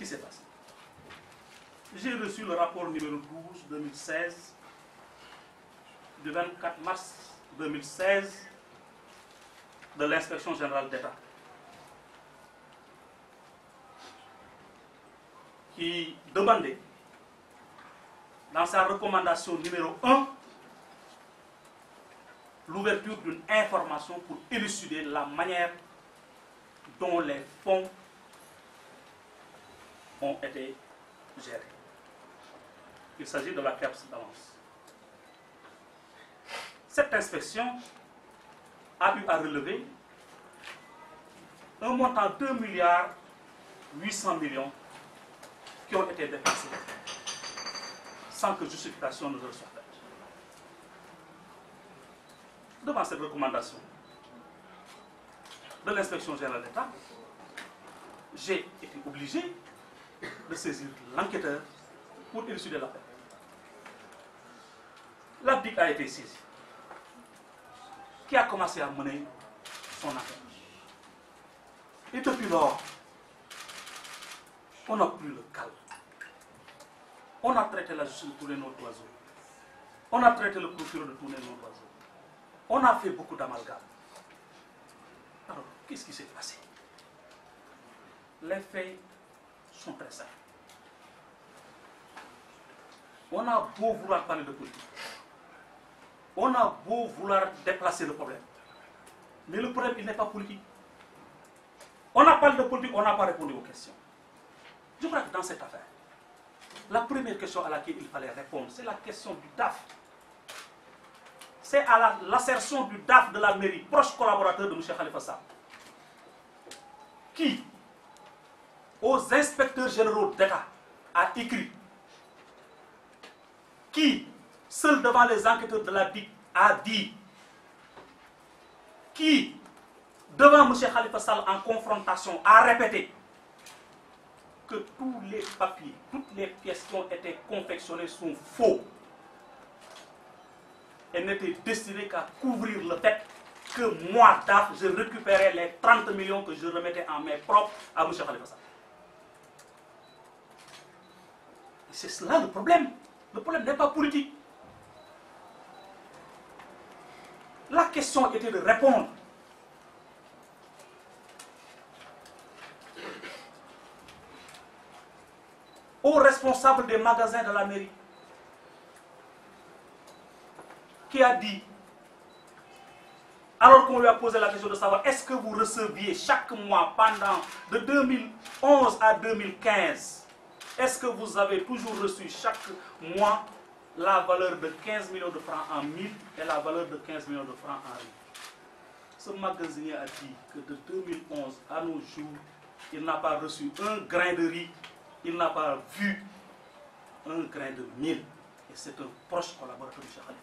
qui s'est passé? J'ai reçu le rapport numéro 12-2016 du 24 mars 2016 de l'inspection générale d'État qui demandait, dans sa recommandation numéro 1, l'ouverture d'une information pour élucider la manière dont les fonds ont été gérés. Il s'agit de la CREPS d'avance. Cette inspection a eu à relever un montant de 2 milliards 800 millions qui ont été dépensés sans que justification ne soit faite. Devant cette recommandation de l'inspection générale d'État, j'ai été obligé de saisir l'enquêteur pour élucider l'affaire. La BIC a été saisie, qui a commencé à mener son enquête. Et depuis lors, on n'a plus le calme. On a traité la justice de tourner notre oiseau. On a traité le procureur de tourner notre oiseau. On a fait beaucoup d'amalgames. Alors, qu'est-ce qui s'est passé? Les faits sont très simples. On a beau vouloir parler de politique. On a beau vouloir déplacer le problème. Mais le problème, il n'est pas politique. On a parlé de politique, on n'a pas répondu aux questions. Je crois que dans cette affaire, la première question à laquelle il fallait répondre, c'est la question du DAF. C'est à l'assertion du DAF de la mairie, proche collaborateur de M. Khalifa Sall, qui, aux inspecteurs généraux d'État, a écrit, qui, seul devant les enquêteurs de la BIC, a dit, qui, devant M. Khalifa Sall en confrontation, a répété que tous les papiers, toutes les pièces qui ont été confectionnées sont faux. Elles n'étaient destinées qu'à couvrir le fait que moi, DAF, je récupérais les 30 millions que je remettais en main propre à M. Khalifa Sall. C'est cela le problème. Le problème n'est pas politique. La question était de répondre aux responsables des magasins de la mairie, qui a dit, alors qu'on lui a posé la question de savoir est-ce que vous receviez chaque mois pendant de 2011 à 2015, est-ce que vous avez toujours reçu chaque mois la valeur de 15 millions de francs en 1000 et la valeur de 15 millions de francs en 1000? Ce magasinier a dit que de 2011 à nos jours, il n'a pas reçu un grain de riz, il n'a pas vu un grain de mil. Et c'est un proche collaborateur de Cheikh Khalifa.